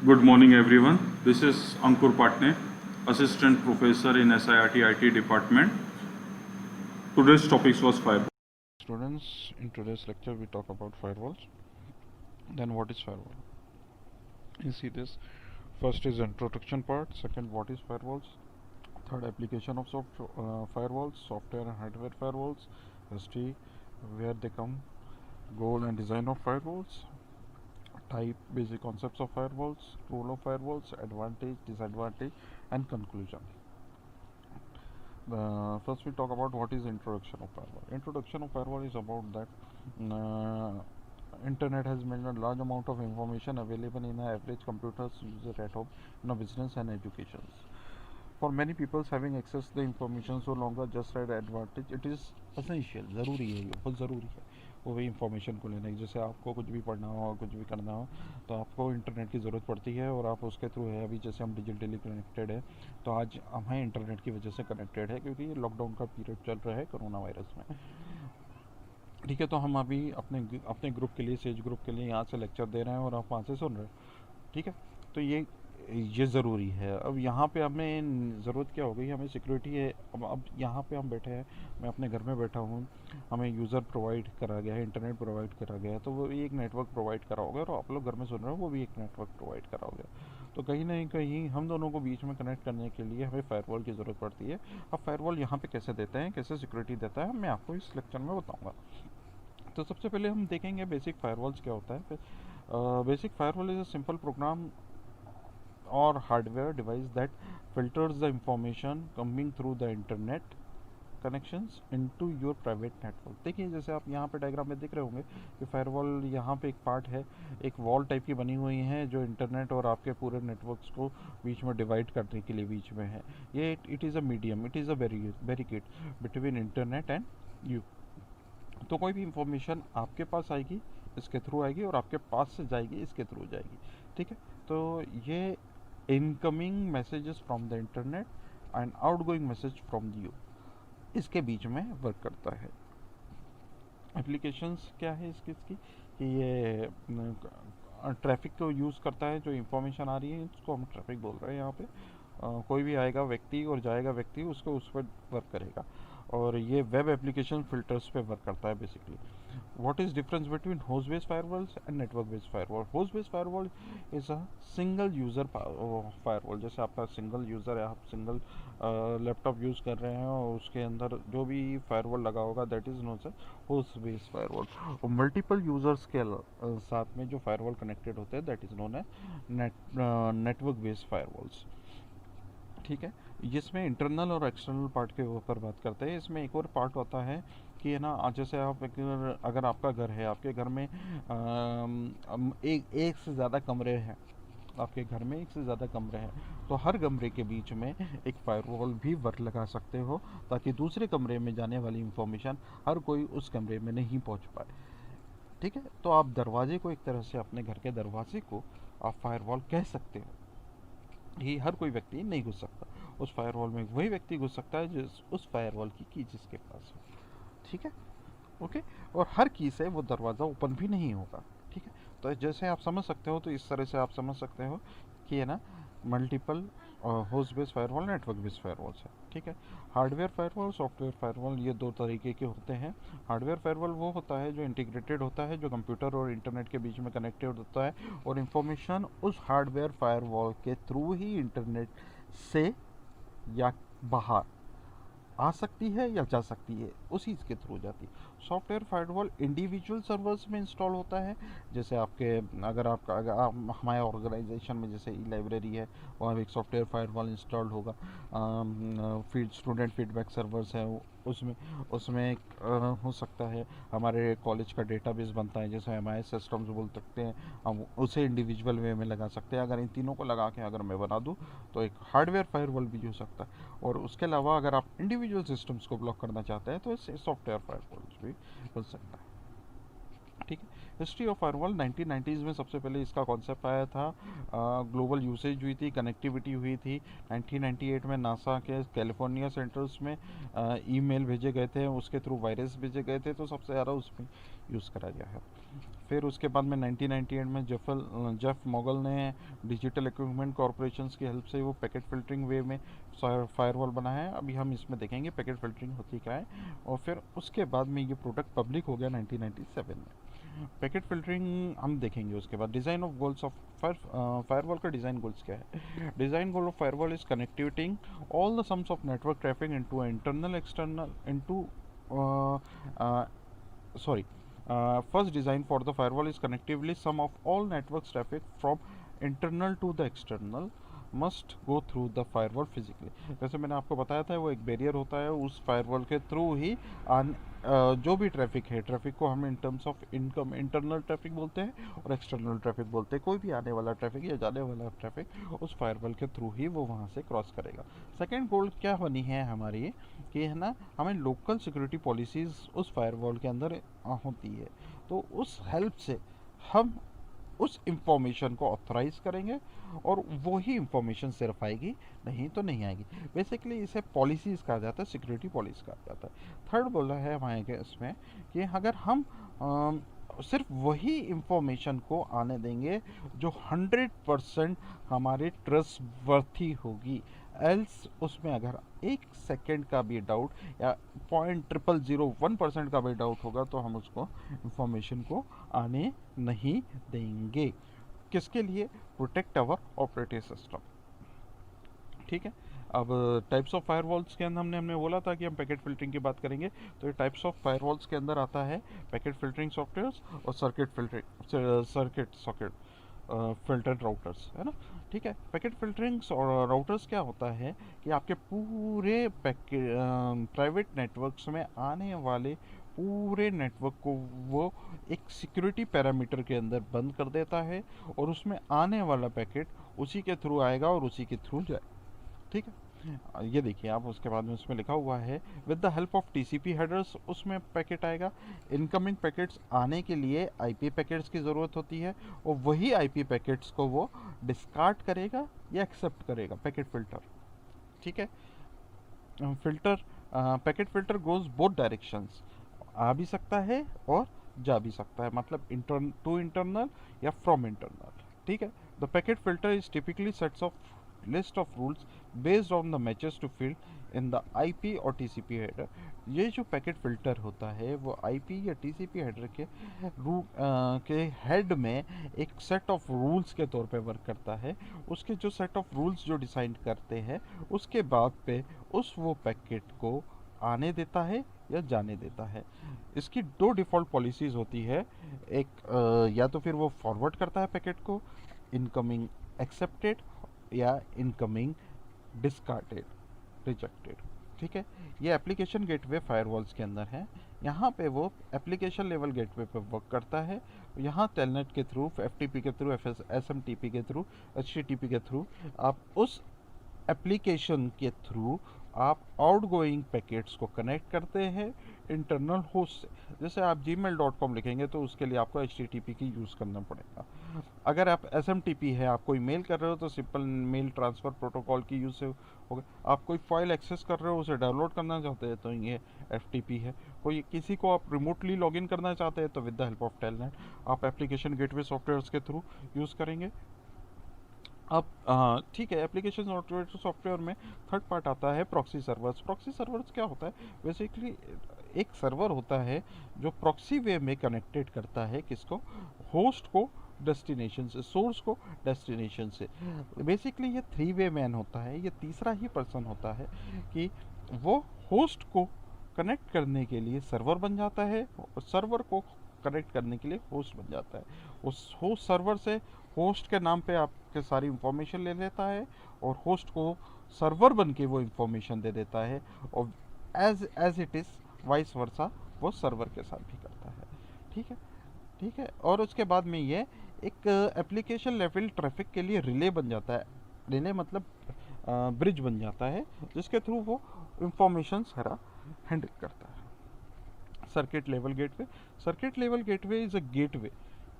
Good morning, everyone. This is Ankur Patne, Assistant Professor in SIRT IT Department. Today's topic was firewall. Students, in today's lecture we talk about firewalls. Then what is firewall? You see this. First is introduction part. Second, what is firewalls? Third, application of firewalls, software and hardware firewalls. History, where they come, goal and design of firewalls. Type, basic concepts of firewalls, role of firewalls, advantage, disadvantage, and conclusion. First, we talk about what is introduction of firewall. Introduction of firewall is about that internet has made a large amount of information available in an average computer's user at home in a business and education. For many people, having access to the information so longer just an advantage. It is essential, ज़रूरी है, ये बहुत ज़रूरी है वो भी information को लेना है। जैसे आपको कुछ भी पढ़ना हो, कुछ भी करना हो, तो आपको इंटरनेट की ज़रूरत पड़ती है और आप उसके थ्रू है। अभी जैसे हम डिजिटली कनेक्टेड है, तो आज हमें इंटरनेट की वजह से कनेक्टेड है, क्योंकि ये लॉकडाउन का पीरियड चल रहा है कोरोना वायरस में। ठीक है, तो हम अभी अपने ग्रुप के लिए, सेज ग्रुप के लिए यहाँ से लेक्चर दे रहे हैं और आप वहाँ से सुन रहे हो। ठीक है, तो ये ज़रूरी है। अब यहाँ पे हमें ज़रूरत क्या हो गई, हमें सिक्योरिटी है। अब यहाँ पे हम बैठे हैं, मैं अपने घर में बैठा हूँ, हमें यूज़र प्रोवाइड करा गया है, इंटरनेट प्रोवाइड करा गया है, तो वो एक नेटवर्क प्रोवाइड करा होगा, और आप लोग घर में सुन रहे हो वो भी एक नेटवर्क प्रोवाइड करा होगा। तो कहीं ना कहीं हम दोनों को बीच में कनेक्ट करने के लिए हमें फायरवॉल की ज़रूरत पड़ती है। अब फायरवॉल यहाँ पे कैसे देते हैं, कैसे सिक्योरिटी देता है, मैं आपको इस लेक्चर में बताऊँगा। तो सबसे पहले हम देखेंगे बेसिक फायरवॉल्स क्या होता है। Basic firewall is a simple program or hardware device that filters the information coming through the internet connections into your private network. देखिए, जैसे आप यहाँ पे डायग्राम में देख रहे होंगे कि फायरवॉल यहाँ पे एक पार्ट है, एक वॉल टाइप की बनी हुई है जो इंटरनेट और आपके पूरे नेटवर्क्स को बीच में डिवाइड करने के लिए बीच में है। ये it is a medium, it is a barricade between internet and you. तो कोई भी इंफॉर्मेशन आपके पास आएगी, इसके थ्रू आएगी, और आपके पास से जाएगी, इसके थ्रू जाएगी। ठीक है, तो ये incoming messages from the internet and outgoing message from the you, इसके बीच में वर्क करता है। एप्लीकेशंस क्या है इसकी कि ये ट्रैफिक को यूज़ करता है। जो इंफॉर्मेशन आ रही है उसको हम ट्रैफिक बोल रहे हैं यहाँ पे। कोई भी आएगा व्यक्ति और जाएगा व्यक्ति, उसको उस पर वर्क करेगा, और ये वेब एप्लीकेशन फिल्टर्स पे वर्क करता है basically. What is difference between host based firewalls and network based firewall? Host based firewall is a single user firewall. जैसे आपका सिंगल यूज़र है, आप सिंगल लैपटॉप यूज़ कर रहे हैं और उसके अंदर जो भी फायरवॉल लगा होगा that is known as host based firewall. और मल्टीपल यूज़र्स के साथ में जो फायरवॉल कनेक्टेड होते हैं that is known as network based firewalls. ठीक है, जिसमें इंटरनल और एक्सटर्नल पार्ट के ऊपर बात करते हैं। इसमें एक और पार्ट होता है कि है ना, जैसे आप अगर आपका घर है, आपके घर में एक से ज़्यादा कमरे हैं, आपके घर में एक से ज़्यादा कमरे हैं, तो हर कमरे के बीच में एक फायरवॉल भी वर्क लगा सकते हो, ताकि दूसरे कमरे में जाने वाली इंफॉर्मेशन हर कोई उस कमरे में नहीं पहुंच पाए। ठीक है, तो आप दरवाजे को, एक तरह से अपने घर के दरवाजे को आप फायरवॉल कह सकते हो। ये हर कोई व्यक्ति नहीं घुस सकता, उस फायरवॉल में वही व्यक्ति घुस सकता है जिस उस फायरवॉल की जिसके पास हो। ठीक है, ओके। और हर की से वो दरवाज़ा ओपन भी नहीं होगा। ठीक है, तो जैसे आप समझ सकते हो, तो इस तरह से आप समझ सकते हो कि है ना, multiple host based firewall, network based firewalls है। ठीक है, हार्डवेयर फायरवॉल, सॉफ्टवेयर फायरवॉल, ये दो तरीके के होते हैं। हार्डवेयर फायरवॉल वो होता है जो इंटीग्रेटेड होता है, जो कंप्यूटर और इंटरनेट के बीच में कनेक्टेड होता है, और इंफॉर्मेशन उस हार्डवेयर फायरवॉल के थ्रू ही इंटरनेट से या बाहर आ सकती है या जा सकती है, उसी के थ्रू जाती है। सॉफ्टवेयर फायरवॉल इंडिविजुअल सर्वर्स में इंस्टॉल होता है। जैसे आपके, अगर आप हमारे ऑर्गेनाइजेशन में जैसे ई लाइब्रेरी है, वहाँ एक सॉफ्टवेयर फायरवॉल इंस्टॉल्ड होगा। स्टूडेंट फीडबैक सर्वर्स है, उसमें उसमें हो सकता है हमारे कॉलेज का डेटाबेस बनता है, जैसे हमारे सिस्टम्स बोल सकते हैं, हम उसे इंडिविजुअल वे में लगा सकते हैं। अगर इन तीनों को लगा के अगर मैं बना दूँ, तो एक हार्डवेयर फायरवॉल भी हो सकता है। और उसके अलावा अगर आप इंडिविजुअल सिस्टम्स को ब्लॉक करना चाहते हैं, तो इससे सॉफ्टवेयर फायरवॉल्स भी बन सकता है। ठीक है, हिस्ट्री ऑफ फायरवॉल 1990s में सबसे पहले इसका कॉन्सेप्ट आया था। ग्लोबल यूसेज हुई थी, कनेक्टिविटी हुई थी। 1998 में नासा के कैलिफोर्निया सेंटर्स में ईमेल भेजे गए थे, उसके थ्रू वायरस भेजे गए थे, तो सबसे ज़्यादा उसमें यूज़ करा गया है। फिर उसके बाद में 1998 में जेफ मोगल ने डिजिटल इक्विपमेंट कॉरपोरेशन की हेल्प से वो पैकेट फिल्टरिंग वे में फायरवॉल बनाया है। अभी हम इसमें देखेंगे पैकेट फिल्टरिंग होती क्या है, और फिर उसके बाद में ये प्रोडक्ट पब्लिक हो गया 1997 में। पैकेट फिल्टरिंग हम देखेंगे। उसके बाद design of goals of firewall का डिज़ाइन गोल्स क्या है। Design goal of firewall is connecting all the sums of network traffic into internal external into sorry first design for the firewall is connectively sum of all networks traffic from internal to the external must go through the firewall physically। जैसे मैंने आपको बताया था वो एक barrier होता है, उस फायरवॉल के थ्रू ही जो भी ट्रैफिक है, ट्रैफिक को हम in terms of income internal traffic बोलते हैं और एक्सटर्नल ट्रैफिक बोलते हैं। कोई भी आने वाला ट्रैफिक या जाने वाला ट्रैफिक उस फायरवॉल के थ्रू ही वो वहाँ से क्रॉस करेगा। सेकेंड गोल क्या बनी है हमारी कि है ना, हमें लोकल सिक्योरिटी पॉलिसीज़ उस फायरवॉल के अंदर होती है, तो उस हेल्प से हम उस इंफॉर्मेशन को ऑथराइज करेंगे और वो ही इंफॉर्मेशन सिर्फ आएगी, नहीं तो नहीं आएगी। बेसिकली इसे पॉलिसीज़ कहा जाता है, सिक्योरिटी पॉलिसी कहा जाता है। थर्ड बोला है हमारे इसमें कि अगर हम सिर्फ वही इंफॉर्मेशन को आने देंगे जो 100% हमारे ट्रस्ट वर्थी होगी, एल्स उसमें अगर 1 सेकेंड का भी डाउट या 0.0001% का भी डाउट होगा तो हम उसको इंफॉर्मेशन को आने नहीं देंगे। किसके लिए? Protect our operating system. ठीक है। अब टाइप्स ऑफ फायरवॉल्स के अंदर हमने बोला था कि हम पैकेट फिल्टरिंग की बात करेंगे, तो ये टाइप्स ऑफ फायरवॉल्स के अंदर आता है पैकेट फिल्टरिंग सॉफ्टवेयर्स और सर्किट सॉकेट फिल्टर राउटर्स, है ना। ठीक है। पैकेट फिल्टरिंग और राउटर्स क्या होता है कि आपके पूरे प्राइवेट नेटवर्क्स में आने वाले पूरे नेटवर्क को वो एक सिक्योरिटी पैरामीटर के अंदर बंद कर देता है और उसमें आने वाला पैकेट उसी के थ्रू आएगा और उसी के थ्रू जाए। ठीक है। ये देखिए आप, उसके बाद में उसमें लिखा हुआ है with the help of TCP headers उसमें पैकेट आएगा। इनकमिंग पैकेट्स आने के लिए आईपी पैकेट्स की ज़रूरत होती है और वही आईपी पैकेट्स को वो डिस्कार्ड करेगा या एक्सेप्ट करेगा पैकेट फिल्टर। ठीक है। Packet filter goes both directions, आ भी सकता है और जा भी सकता है, मतलब टू इंटरनल या फ्रॉम इंटरनल। ठीक है। The packet filter is typically sets of list of rules based on the matches to field in the IP और TCP header। ये जो पैकेट फिल्टर होता है वो IP या TCP हेडर के हेड में एक सेट ऑफ रूल्स के तौर पे वर्क करता है। उसके जो सेट ऑफ रूल्स जो डिसाइड करते हैं उसके बाद पे उस वो पैकेट को आने देता है या जाने देता है। इसकी 2 डिफ़ॉल्ट पॉलिसीज़ होती है। एक या तो फिर वो फॉरवर्ड करता है पैकेट को, इनकमिंग एक्सेप्टेड या इनकमिंग डिस्कार्डेड, रिजेक्टेड। ठीक है। ये एप्लीकेशन गेटवे फायरवॉल्स के अंदर है। यहाँ पे वो एप्लीकेशन लेवल गेटवे पे वर्क करता है। यहाँ टेलनेट के थ्रू, एफटीपी के थ्रू, एसएमटीपी के थ्रू, एचटीटीपी के थ्रू आप उस एप्लीकेशन के थ्रू आप आउटगोइंग पैकेट्स को कनेक्ट करते हैं इंटरनल होस्ट से। जैसे आप gmail.com लिखेंगे तो उसके लिए आपको HTTP की यूज़ करना पड़ेगा। अगर आप SMTP है, आप कोई मेल कर रहे हो तो सिंपल मेल ट्रांसफ़र प्रोटोकॉल की यूज़ से होगा। आप कोई फाइल एक्सेस कर रहे हो, उसे डाउनलोड करना चाहते हैं तो ये FTP है। कोई किसी को आप रिमोटली लॉगिन करना चाहते हैं तो with the help of telnet आप एप्लीकेशन गेटवे सॉफ्टवेयर्स के थ्रू यूज़ करेंगे। अब ठीक है, एप्लीकेशन सॉफ्टवेयर में थर्ड पार्ट आता है प्रॉक्सी सर्वर्स। प्रॉक्सी सर्वर्स क्या होता है? बेसिकली एक सर्वर होता है जो प्रॉक्सी वे में कनेक्टेड करता है किसको? होस्ट को डेस्टिनेशन से, सोर्स को डेस्टिनेशन से। बेसिकली ये 3 वे मैन होता है, ये तीसरा ही पर्सन होता है कि वो होस्ट को कनेक्ट करने के लिए सर्वर बन जाता है और सर्वर को कनेक्ट करने के लिए होस्ट बन जाता है। उस होस्ट सर्वर से होस्ट के नाम पे आपके सारी इंफॉर्मेशन ले लेता है और होस्ट को सर्वर बन के वो इंफॉर्मेशन दे देता है और as it is vice versa वो सर्वर के साथ भी करता है। ठीक है। ठीक है। और उसके बाद में ये एक एप्लीकेशन लेवल ट्रैफिक के लिए रिले बन जाता है। रिले मतलब ब्रिज बन जाता है जिसके थ्रू वो इंफॉर्मेशन सारा हैंडल करता है। Circuit level gateway. Circuit level gateway is a gateway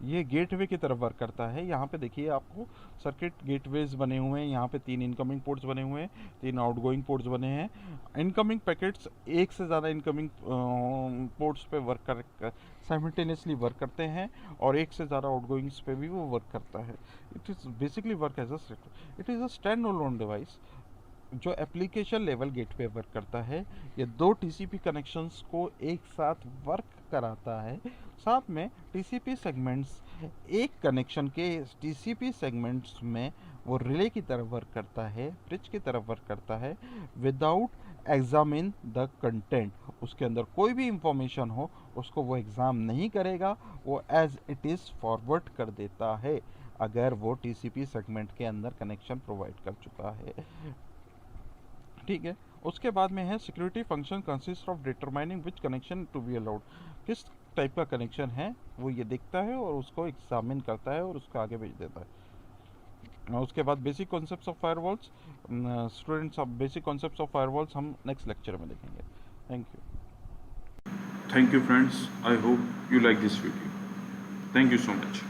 ये गेटवे की तरफ वर्क करता है। यहाँ पे देखिए आपको सर्किट गेटवेज बने हुए हैं, यहाँ पे 3 इनकमिंग पोर्ट्स बने हुए हैं, 3 आउटगोइंग पोर्ट्स बने हैं। इनकमिंग पैकेट्स एक से ज़्यादा इनकमिंग पोर्ट्स पे वर्क कर साइमल्टेनियसली वर्क करते हैं, और एक से ज़्यादा आउटगोइंग्स पे भी वो वर्क करता है। It is basically work as a it is a stand alone device जो एप्लीकेशन लेवल गेटवे वर्क करता है। ये 2 टीसीपी कनेक्शंस को एक साथ वर्क कराता है। साथ में टीसीपी सेगमेंट्स एक कनेक्शन के टीसीपी सेगमेंट्स में वो रिले की तरह वर्क करता है, ब्रिज की तरह वर्क करता है, विदाउट एग्जामिन द कंटेंट। उसके अंदर कोई भी इंफॉर्मेशन हो उसको वो एग्ज़ाम नहीं करेगा, वो एज इट इज़ फॉरवर्ड कर देता है अगर वो टीसीपी सेगमेंट के अंदर कनेक्शन प्रोवाइड कर चुका है। ठीक है। उसके बाद में है security function consist of determining which connection to be allowed. किस टाइप का कनेक्शन है वो ये देखता है और उसको एग्जामिन करता है और उसको आगे भेज देता है। और उसके बाद basic concepts of firewalls, students of basic concepts of firewalls हम नेक्स्ट लेक्चर में देखेंगे। Thank you. Thank you friends. I hope you like this video. Thank you so much.